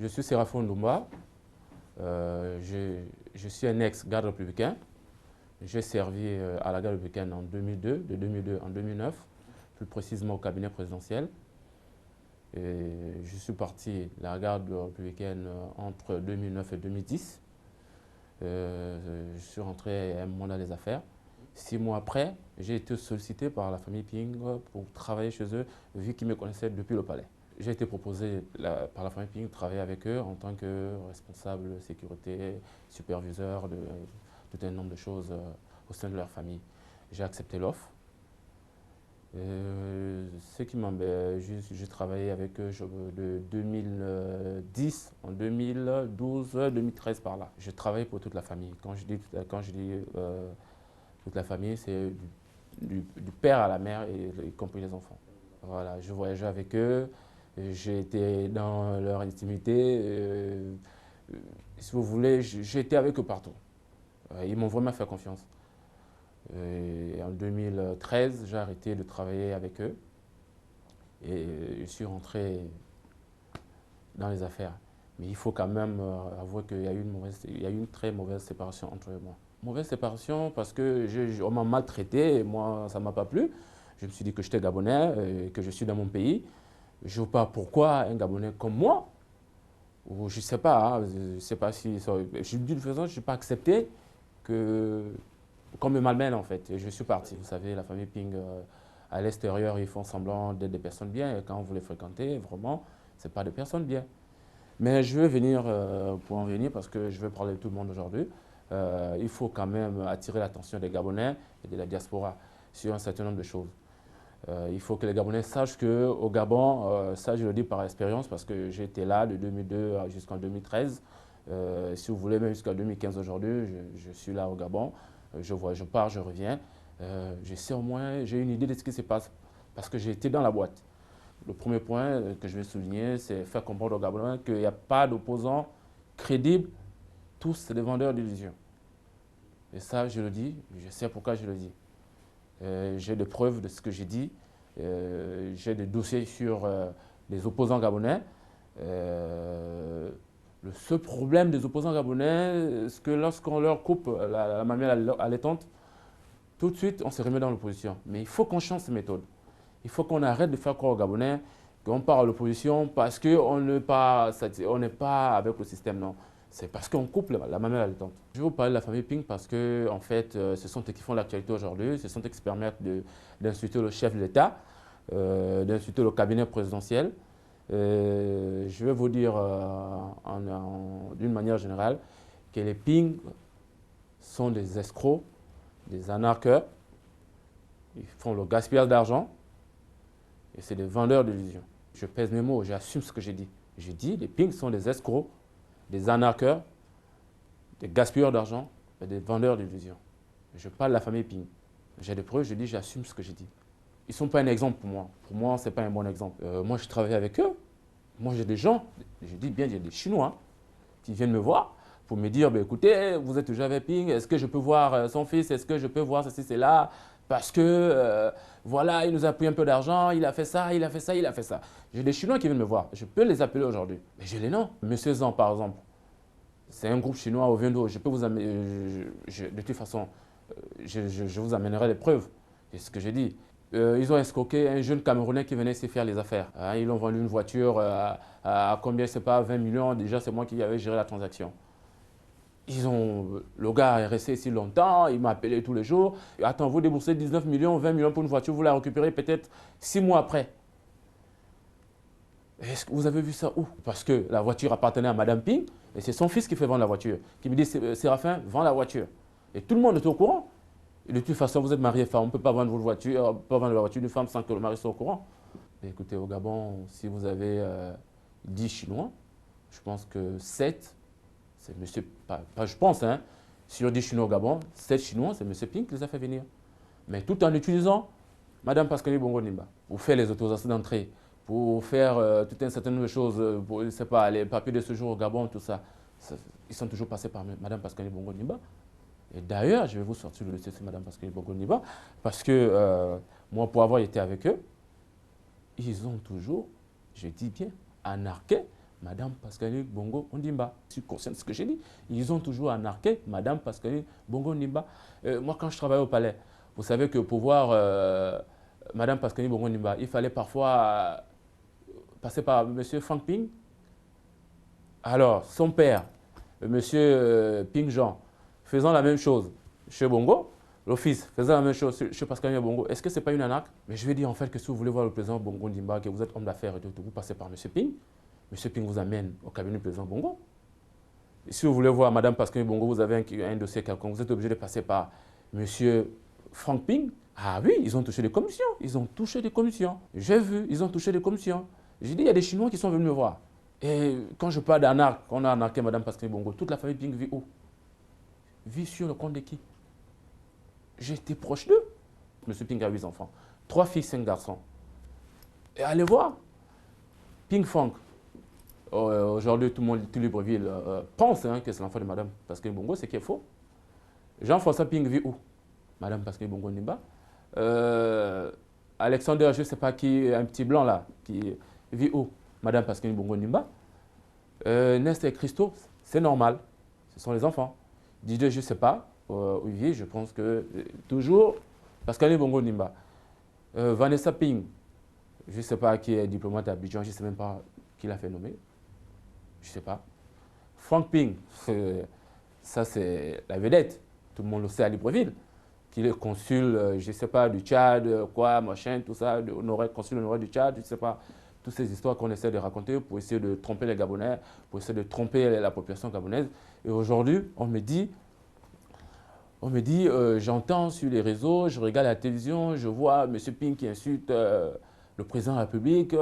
Je suis Séraphin Ndoumba. Je suis un ex-garde républicain. J'ai servi à la garde républicaine en 2002, de 2002 en 2009, plus précisément au cabinet présidentiel. Et je suis parti de la garde républicaine entre 2009 et 2010. Je suis rentré à un mandat des affaires. 6 mois après, j'ai été sollicité par la famille Ping pour travailler chez eux, vu qu'ils me connaissaient depuis le palais. J'ai été proposé par la famille Ping de travailler avec eux en tant que responsable sécurité, superviseur de tout un nombre de choses au sein de leur famille. J'ai accepté l'offre. Ce qui m'embête, j'ai travaillé avec eux de 2010 en 2012, 2013 par là. Je travaille pour toute la famille. Quand je dis toute la famille, c'est du père à la mère, y compris les enfants. Voilà, je voyageais avec eux, j'ai été dans leur intimité. Si vous voulez, j'ai été avec eux partout. Ils m'ont vraiment fait confiance. Et en 2013, j'ai arrêté de travailler avec eux et je suis rentré dans les affaires. Mais il faut quand même avouer qu'il y a eu une très mauvaise séparation entre eux et moi. Mauvaise séparation parce qu'on m'a maltraité et moi, ça ne m'a pas plu. Je me suis dit que j'étais Gabonais et que je suis dans mon pays. Je ne vois pas pourquoi un Gabonais comme moi, ou je ne sais pas, je ne sais pas si... D'une façon, je n'ai pas accepté qu'on me malmène en fait. Et je suis parti. Vous savez, la famille Ping, à l'extérieur, ils font semblant d'être des personnes bien. Et quand vous les fréquentez, vraiment, ce n'est pas des personnes bien. Mais je vais venir pour en venir parce que je vais parler de tout le monde aujourd'hui. Il faut quand même attirer l'attention des Gabonais et de la diaspora sur un certain nombre de choses. Il faut que les Gabonais sachent qu'au Gabon, ça je le dis par expérience parce que j'ai été là de 2002 jusqu'en 2013. Si vous voulez, même jusqu'en 2015 aujourd'hui, je suis là au Gabon. Je pars, je reviens. Je sais au moins, j'ai une idée de ce qui se passe parce que j'ai été dans la boîte. Le premier point que je vais souligner, c'est faire comprendre aux Gabonais qu'il n'y a pas d'opposants crédibles. Tous, c'est des vendeurs d'illusions. Et ça, je le dis, je sais pourquoi je le dis. J'ai des preuves de ce que j'ai dit. J'ai des dossiers sur les opposants gabonais. Le seul problème des opposants gabonais, c'est que lorsqu'on leur coupe la mamelle allaitante, tout de suite, on se remet dans l'opposition. Mais il faut qu'on change ces méthodes. Il faut qu'on arrête de faire croire aux Gabonais qu'on part à l'opposition parce qu'on n'est pas avec le système, non. C'est parce qu'on coupe la mamelle allaitante. Je vais vous parler de la famille Ping parce que, en fait, ce sont eux qui font l'actualité aujourd'hui, ce sont eux qui se permettent d'insulter le chef de l'État, d'insulter le cabinet présidentiel. Je vais vous dire d'une manière générale que les Ping sont des escrocs, des arnaqueurs, ils font le gaspillage d'argent. Et c'est des vendeurs d'illusions. Je pèse mes mots, j'assume ce que j'ai dit. J'ai dit, les Ping sont des escrocs, des arnaqueurs, des gaspilleurs d'argent et des vendeurs d'illusions. Je parle de la famille Ping. J'ai des preuves, je dis, j'assume ce que j'ai dit. Ils ne sont pas un exemple pour moi. Pour moi, ce n'est pas un bon exemple. Moi, je travaille avec eux. Moi, j'ai des gens, je dis bien, j'ai des Chinois qui viennent me voir pour me dire, bah, écoutez, vous êtes toujours avec Ping, est-ce que je peux voir son fils, est-ce que je peux voir ceci, cela, parce que voilà, il nous a pris un peu d'argent, il a fait ça, il a fait ça, il a fait ça. J'ai des Chinois qui viennent me voir, je peux les appeler aujourd'hui, mais j'ai les noms. Monsieur Zhang, par exemple, c'est un groupe chinois au Viendo, je peux vous amener, de toute façon, je vous amènerai les preuves, c'est ce que j'ai dit. Ils ont escroqué un jeune Camerounais qui venait ici faire les affaires. Hein, ils ont vendu une voiture à combien, je ne sais pas, 20 millions, déjà c'est moi qui avais géré la transaction. Le gars est resté ici longtemps, il m'a appelé tous les jours. Attends, vous déboursez 19 millions, 20 millions pour une voiture, vous la récupérez peut-être 6 mois après. Est-ce que vous avez vu ça où? Parce que la voiture appartenait à Madame Ping et c'est son fils qui fait vendre la voiture. Qui me dit, Séraphin, vends la voiture. Et tout le monde est au courant. Et de toute façon, vous êtes marié femme, on ne peut pas vendre votre voiture, on peut pas vendre la voiture d'une femme sans que le mari soit au courant. Et écoutez, au Gabon, si vous avez 10 Chinois, je pense que 7, c'est monsieur, pas je pense, hein, sur 10 Chinois au Gabon, 7 Chinois, c'est monsieur Ping qui les a fait venir. Mais tout en utilisant Madame Pascali Bongo Nimba pour faire les autorisations d'entrée, pour faire tout un certain nombre de choses, pour, je ne sais pas, les papiers de séjour au Gabon, tout ça. Ils sont toujours passés par Madame Pascali Bongo Nimba. Et d'ailleurs, je vais vous sortir le dossier sur Madame Pascali Bongo Nimba, parce que moi, pour avoir été avec eux, ils ont toujours, je dis bien, arnaqué Madame Pascaline Bongo Ondimba. Je suis conscient de ce que j'ai dit. Ils ont toujours anarqué Madame Pascaline Bongo Ondimba. Moi, quand je travaillais au palais, vous savez que pour voir Madame Pascaline Bongo Ondimba, il fallait parfois passer par Monsieur Frank Ping. Alors, son père, Monsieur Ping Jean, faisant la même chose chez Bongo, l'office faisant la même chose chez Pascaline Bongo, est-ce que ce n'est pas une arnaque? Mais je vais dire en fait que si vous voulez voir le président Bongo Ondimba, que vous êtes homme d'affaires et tout, vous passez par Monsieur Ping. Monsieur Ping vous amène au cabinet du président Bongo. Et si vous voulez voir Madame Pascaline Bongo, vous avez un dossier quelconque, vous êtes obligé de passer par Monsieur Frank Ping. Ah oui, ils ont touché des commissions. Ils ont touché des commissions. J'ai vu, ils ont touché des commissions. J'ai dit, il y a des Chinois qui sont venus me voir. Et quand je parle d'arnaque, on a arnaqué Madame Pascaline Bongo, toute la famille Ping vit où? Vit sur le compte de qui? J'étais proche d'eux. Monsieur Ping a 8 enfants. 3 filles, 5 garçons. Et allez voir. Ping Frank. Aujourd'hui, tout le monde, tout Libreville pense que c'est l'enfant de Madame Pascaline Bongo, c'est qui est faux. Jean-François Ping vit où? Madame Pascaline Bongo Ondimba. Alexander, je ne sais pas qui, un petit blanc là, qui vit où? Madame Pascaline Bongo Ondimba. Nest et Christo, c'est normal, ce sont les enfants. Didier, je ne sais pas où il vit, je pense que toujours Pascaline Bongo Ondimba. Vanessa Ping, je ne sais pas qui est diplomate à Abidjan, je ne sais même pas qui l'a fait nommer. Je ne sais pas. Frank Ping, ça c'est la vedette, tout le monde le sait à Libreville, qu'il est consul, je ne sais pas, du Tchad, quoi, machin, tout ça, consul honoraire du Tchad, je ne sais pas. Toutes ces histoires qu'on essaie de raconter pour essayer de tromper les Gabonais, pour essayer de tromper la population gabonaise. Et aujourd'hui, on me dit, j'entends sur les réseaux, je regarde la télévision, je vois M. Ping qui insulte le président de la République,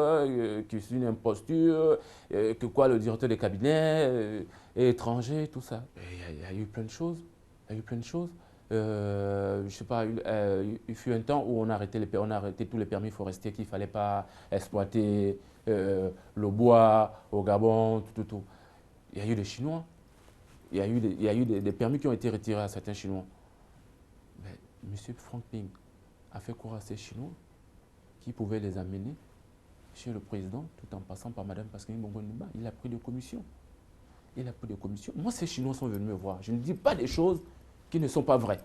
qui est une imposture, que quoi, le directeur des cabinets est étranger, tout ça. Il y a eu plein de choses. Il y a eu plein de choses. Je sais pas, il fut un temps où on a arrêté tous les permis forestiers qu'il ne fallait pas exploiter le bois au Gabon, tout. Il y a eu des Chinois. Il y a eu des permis qui ont été retirés à certains Chinois. Mais M. Frank Ping a fait croire à ces Chinois qui pouvaient les amener chez le président tout en passant par Mme Pascaline Bongo Ondimba. Il a pris des commissions. Moi, ces Chinois sont venus me voir. Je ne dis pas des choses qui ne sont pas vraies.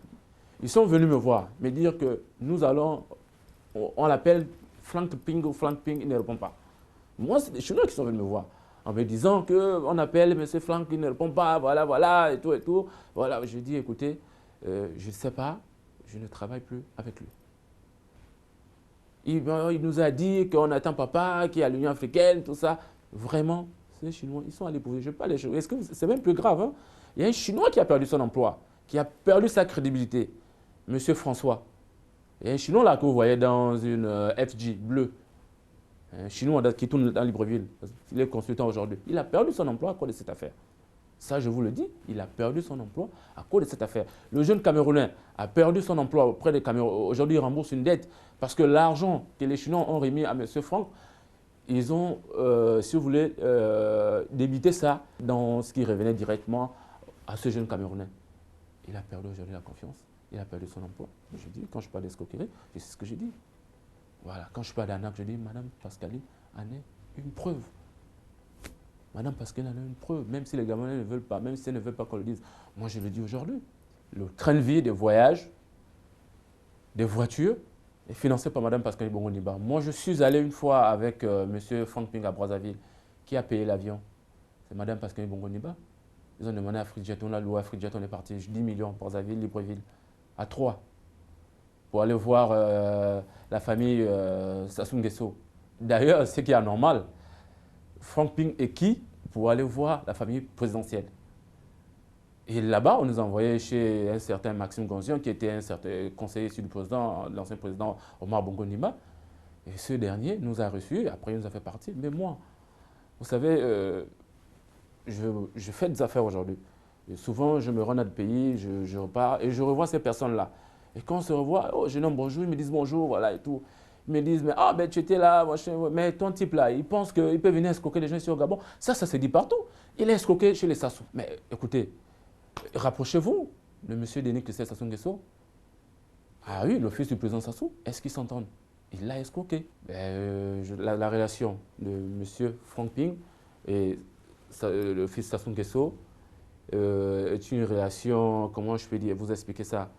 Ils sont venus me voir, me dire que nous allons, on l'appelle Frank Ping ou Frank Ping, il ne répond pas. Moi, c'est des Chinois qui sont venus me voir en me disant qu'on appelle M. Frank, il ne répond pas, voilà, et tout. Voilà, je dis, écoutez, je ne sais pas, je ne travaille plus avec lui. Il nous a dit qu'on attend papa, qu'il y a l'Union africaine, tout ça. Vraiment, ces Chinois, ils sont allés pour. Je ne sais pas les choses. Est-ce que c'est même plus grave, hein? Il y a un Chinois qui a perdu son emploi, qui a perdu sa crédibilité. Monsieur François. Il y a un Chinois là que vous voyez dans une FG bleue. Un Chinois qui tourne dans Libreville. Il est consultant aujourd'hui. Il a perdu son emploi à cause de cette affaire. Ça, je vous le dis, il a perdu son emploi à cause de cette affaire. Le jeune Camerounais a perdu son emploi auprès des Camerounais. Aujourd'hui, il rembourse une dette parce que l'argent que les Chinois ont remis à M. Franck, ils ont, si vous voulez, débité ça dans ce qui revenait directement à ce jeune Camerounais. Il a perdu aujourd'hui la confiance. Il a perdu son emploi. Je dis, quand je parle d'escroquerie, c'est ce que j'ai dit. Voilà, quand je parle d'arnaque, je dis, Madame Pascaline en est une preuve. Madame Pascaline en est une preuve, même si les Gabonais ne veulent pas, même si elles ne veulent pas qu'on le dise. Moi, je le dis aujourd'hui. Le train de vie, des voyages, des voitures, est financé par Madame Pascaline Bongo Ondimba. Moi, je suis allé une fois avec M. Frank Ping à Brazzaville. Qui a payé l'avion? C'est Madame Pascaline Bongo Ondimba. Ils ont demandé à Afrijet, on a loué Afrijet, on est parti 10 millions, Brazzaville, Libreville, à 3, pour aller voir la famille Sassou Nguesso. D'ailleurs, ce qui est anormal, Frank Ping est qui pour aller voir la famille présidentielle? Et là-bas, on nous a envoyé chez un certain Maxime Gonzion, qui était un certain conseiller du président, l'ancien président Omar Bongo Ondimba. Et ce dernier nous a reçus, après il nous a fait partir. Mais moi, vous savez, je fais des affaires aujourd'hui. Souvent, je me rends à des pays, je repars et je revois ces personnes-là. Et quand on se revoit, oh, je nomme bonjour, ils me disent bonjour, voilà et tout. Ils me disent, mais ah, ben tu étais là, machin, mais ton type là, il pense qu'il peut venir escroquer les gens ici au Gabon. Ça se dit partout. Il est escroqué chez les Sassou. Mais écoutez, rapprochez-vous de M. Denis Christophe Sassou Nguesso. Ah oui, le fils du président Sassou, est-ce qu'ils s'entendent? Il l'a escroqué. Ben, la relation de M. Frank Ping Et le fils Sassou Nguesso est une relation, comment je peux dire, vous expliquer ça.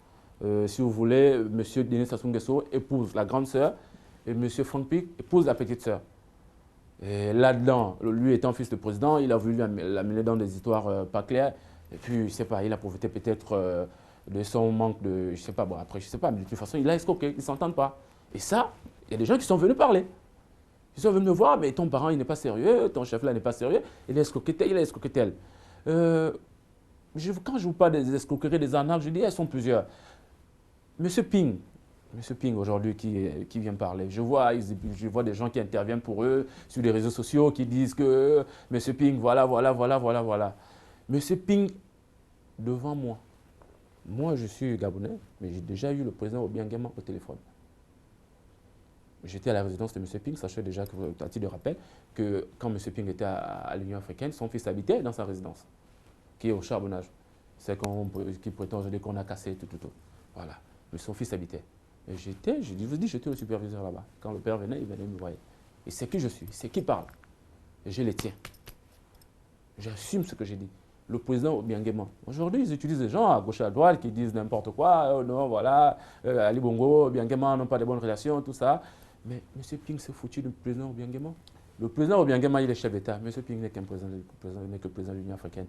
Si vous voulez, M. Denis Sassou Nguesso épouse la grande sœur et M. Franck Pic épouse la petite sœur. Et là-dedans, lui étant fils de président, il a voulu l'amener dans des histoires pas claires. Et puis, je ne sais pas, il a profité peut-être de son manque de. Je ne sais pas, bon, après, je ne sais pas, mais de toute façon, il a escroqué, ils ne s'entendent pas. Et ça, il y a des gens qui sont venus parler. Ils sont venus me voir, mais ton parent, il n'est pas sérieux, ton chef là n'est pas sérieux, il a escroqué tel, il a escroqué tel. Quand je vous parle des escroqueries, des arnaques, je dis, elles sont plusieurs. Monsieur Ping, Monsieur Ping aujourd'hui qui vient parler. Je vois des gens qui interviennent pour eux sur les réseaux sociaux qui disent que Monsieur Ping, voilà, voilà, voilà, voilà, voilà. Monsieur Ping, devant moi, moi je suis Gabonais, mais j'ai déjà eu le président Obiangema au téléphone. J'étais à la résidence de Monsieur Ping, sachez déjà, à titre de rappel, que quand Monsieur Ping était à l'Union africaine, son fils habitait dans sa résidence, qui est au charbonnage. C'est qui prétend aujourd'hui qu'on a cassé tout. Voilà. Mais son fils habitait. Et j'étais le superviseur là-bas. Quand le père venait, il venait me voir. Et c'est qui je suis, c'est qui parle. Et je les tiens. J'assume ce que j'ai dit. Le président Obiangema. Aujourd'hui, ils utilisent des gens à gauche et à droite qui disent n'importe quoi. Oh non, voilà, Ali Bongo, Obiangema n'ont pas de bonnes relations, tout ça. Mais M. Ping s'est foutu du président Obiangema. Le président Obiangema, il est chef d'État. M. Ping n'est qu'un président, n'est que président de l'Union africaine.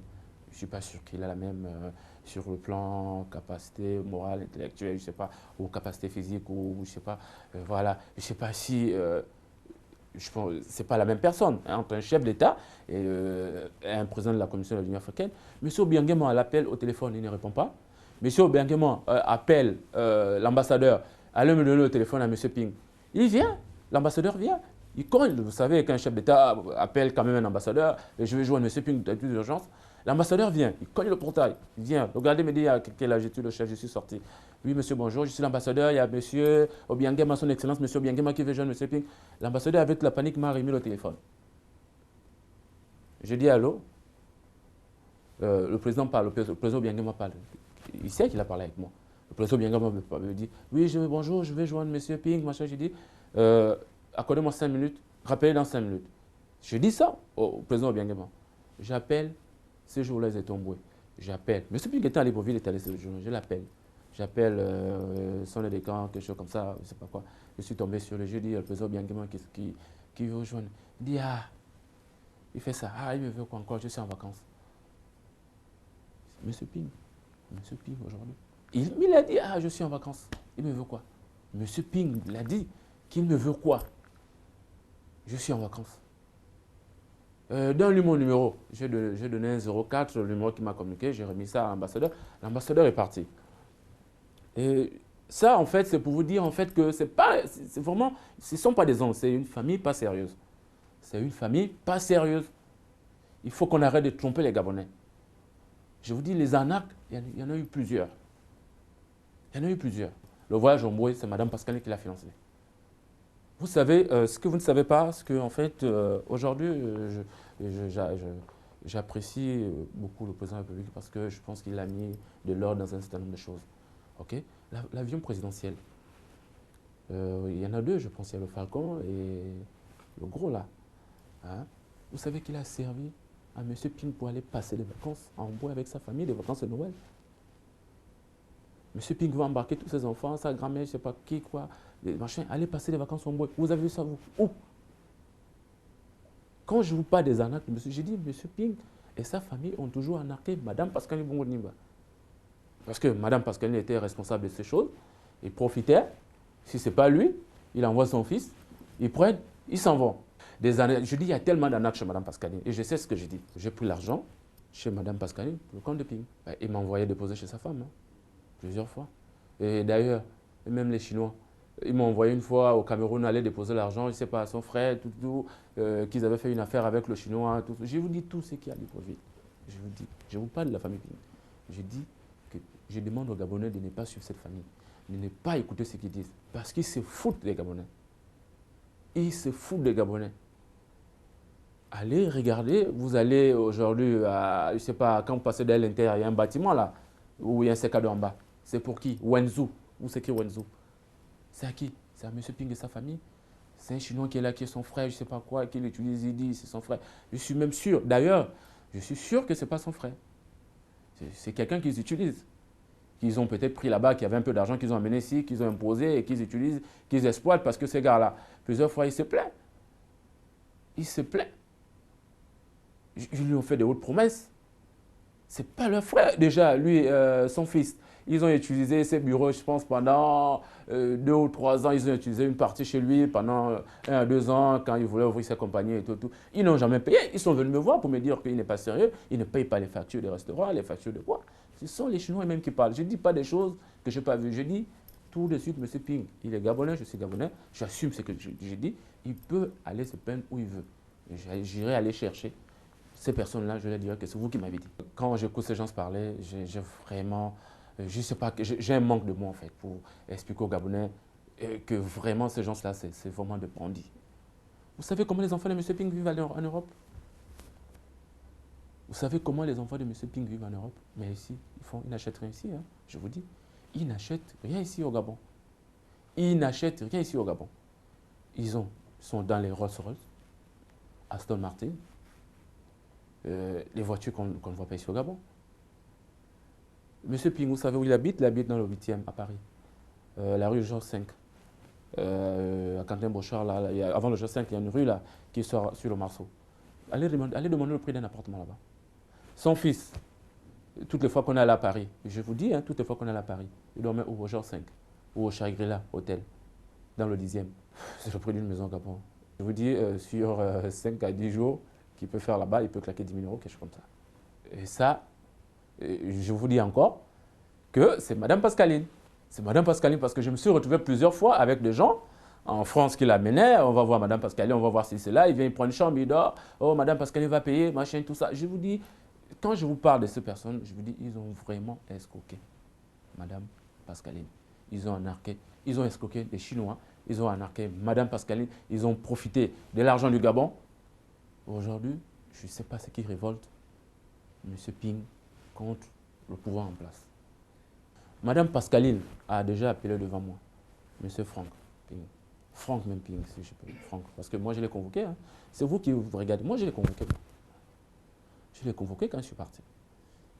Je ne suis pas sûr qu'il a la même sur le plan capacité morale, intellectuelle, je ne sais pas, ou capacité physique, ou je ne sais pas, voilà. Je ne sais pas si, je pense, c'est pas la même personne hein, entre un chef d'État et un président de la Commission de l'Union africaine. M. Obiangema l'appelle au téléphone, il ne répond pas. M. Obiangema appelle l'ambassadeur, allez me donner le téléphone à M. Ping. Il vient, l'ambassadeur vient. Vous savez qu'un chef d'État appelle quand même un ambassadeur, et je vais joindre M. Ping dans toute urgence. L'ambassadeur vient, il cogne le portail, il vient. Regardez, me dit à quel âge es-tu le chef, je suis sorti. Oui, monsieur, bonjour, je suis l'ambassadeur, il y a monsieur Obiangema, son excellence, monsieur Obiangema qui veut joindre monsieur Ping. L'ambassadeur, avec la panique, m'a remis le téléphone. Je dis allô, le président parle, le président Obiangema parle. Il sait qu'il a parlé avec moi. Le président Obiangema me dit, oui, bonjour, je vais joindre monsieur Ping, machin. J'ai dit, accordez-moi 5 minutes, rappelez dans 5 minutes. Je dis ça au président Obiangema. J'appelle. Ces jours-là, ils étaient tombés. J'appelle. Monsieur Ping était à Libreville, il est allé ce jour. Je l'appelle. J'appelle son aide de camp, quelque chose comme ça, je ne sais pas quoi. Je suis tombé sur le jeudi, le président Obiangema qui veut rejoindre. Il dit, ah, il fait ça. Ah, il me veut quoi encore, je suis en vacances. Monsieur Ping aujourd'hui. Il a dit, ah, je suis en vacances. Il me veut quoi? Monsieur Ping l'a dit qu'il me veut quoi? Je suis en vacances. Donne-lui mon numéro. J'ai donné un 04, le numéro qu'il m'a communiqué, j'ai remis ça à l'ambassadeur. L'ambassadeur est parti. Et ça, en fait, c'est pour vous dire en fait que c'est vraiment, ce ne sont pas des hommes, c'est une famille pas sérieuse. C'est une famille pas sérieuse. Il faut qu'on arrête de tromper les Gabonais. Je vous dis, les arnaques, il y en a eu plusieurs. Il y en a eu plusieurs. Le voyage au Mboué, c'est Mme Pascaline qui l'a financé. Vous savez, ce que vous ne savez pas, c'est qu'en fait, aujourd'hui, j'apprécie beaucoup le président de la République parce que je pense qu'il a mis de l'ordre dans un certain nombre de choses. Okay? L'avion présidentiel, il y en a deux, je pense, il y a le Falcon et le gros là. Hein? Vous savez qu'il a servi à M. Ping pour aller passer des vacances en bois avec sa famille, des vacances de Noël. M. Ping va embarquer tous ses enfants, sa grand-mère, je ne sais pas qui, quoi, des machins, aller passer des vacances en bois. Vous avez vu ça, vous? Où? Quand je vous parle des arnaques, j'ai dit, M. Ping et sa famille ont toujours arnaqué Mme Pascaline Bongo Nimba. Parce que Mme Pascaline était responsable de ces choses. Il profitait. Si ce n'est pas lui, il envoie son fils. Ils prennent, ils s'en vont. Je dis, il y a tellement d'arnaques chez Mme Pascaline. Et je sais ce que j'ai dit. J'ai pris l'argent chez Mme Pascaline pour le compte de Ping. Il m'a envoyé déposer chez sa femme, hein, plusieurs fois. Et d'ailleurs, même les Chinois, ils m'ont envoyé une fois au Cameroun aller déposer l'argent, je ne sais pas, à son frère, qu'ils avaient fait une affaire avec le Chinois. Tout. Je vous dis tout ce qu'il y a à Libreville. Je vous dis, je vous parle de la famille Ping. Je dis que je demande aux Gabonais de ne pas suivre cette famille, de ne pas écouter ce qu'ils disent, parce qu'ils se foutent des Gabonais. Ils se foutent des Gabonais. Allez regarder, vous allez aujourd'hui, je ne sais pas, quand vous passez derrière l'intérieur, il y a un bâtiment là, où il y a un secado en bas. C'est pour qui? Wenzhou. Où c'est qui Wenzhou? C'est à qui? C'est à M. Ping et sa famille. C'est un Chinois qui est là, qui est son frère, je ne sais pas quoi, qui l'utilise, il dit c'est son frère. Je suis même sûr, d'ailleurs, je suis sûr que ce n'est pas son frère. C'est quelqu'un qu'ils utilisent. Qu'ils ont peut-être pris là-bas, qui avait un peu d'argent, qu'ils ont amené ici, qu'ils ont imposé et qu'ils utilisent, qu'ils exploitent parce que ces gars-là, plusieurs fois, ils se plaignent. Ils se plaignent. Ils lui ont fait des hautes promesses. Ce n'est pas leur frère. Déjà, lui, son fils, ils ont utilisé ses bureaux, je pense, pendant 2 ou 3 ans. Ils ont utilisé une partie chez lui pendant 1 à 2 ans, quand il voulait ouvrir sa compagnie et tout. Ils n'ont jamais payé. Ils sont venus me voir pour me dire qu'il n'est pas sérieux. Ils ne payent pas les factures des restaurants, les factures de quoi. Ce sont les Chinois eux-mêmes qui parlent. Je ne dis pas des choses que je n'ai pas vues. Je dis tout de suite, M. Ping, il est gabonais, je suis gabonais. J'assume ce que j'ai dit. Il peut aller se plaindre où il veut. J'irai aller chercher ces personnes-là, je leur dirais que c'est vous qui m'avez dit. Quand j'écoute ces gens se parler, j'ai vraiment, je sais pas, j'ai un manque de mots en fait pour expliquer aux Gabonais que vraiment ces gens-là, c'est vraiment des bandits. Vous savez comment les enfants de M. Ping vivent en Europe? Vous savez comment les enfants de M. Ping vivent en Europe? Mais ici, ils n'achètent rien ici, hein, je vous dis. Ils n'achètent rien ici au Gabon. Ils n'achètent rien ici au Gabon. Sont dans les Rolls-Royce, Aston Martin, les voitures qu'on ne voit pas ici au Gabon. Monsieur Ping, vous savez où il habite? Il habite dans le 8e à Paris, la rue Georges V. À Quentin-Bochard, avant le Georges V, il y a une rue là qui sort sur le Marceau. Allez demander le prix d'un appartement là-bas. Son fils, toutes les fois qu'on est allé à Paris, je vous dis, hein, toutes les fois qu'on est allé à Paris, il dormait au Georges V ou au Shangri-La Hôtel, dans le 10e. C'est le prix d'une maison au Gabon. Je vous dis, sur 5 à 10 jours qu'il peut faire là-bas, il peut claquer 10 000 euros, quelque chose comme ça. Et ça, je vous dis encore que c'est Madame Pascaline. C'est Madame Pascaline parce que je me suis retrouvé plusieurs fois avec des gens en France qui l'amenaient. On va voir Madame Pascaline, on va voir si c'est là. Il vient, il prend une chambre, il dort. Oh, Madame Pascaline va payer, machin, tout ça. Je vous dis, quand je vous parle de ces personnes, je vous dis, ils ont vraiment escroqué Madame Pascaline. Ils ont arnaqué, ils ont escroqué les Chinois, ils ont arnaqué Madame Pascaline, ils ont profité de l'argent du Gabon. Aujourd'hui, je ne sais pas ce qui révolte M. Ping contre le pouvoir en place. Madame Pascaline a déjà appelé devant moi M. Franck Ping. Franck même Ping, si je peux dire Franck. Parce que moi, je l'ai convoqué. Hein. C'est vous qui vous regardez. Moi, je l'ai convoqué. Je l'ai convoqué quand je suis parti.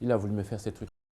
Il a voulu me faire ces trucs.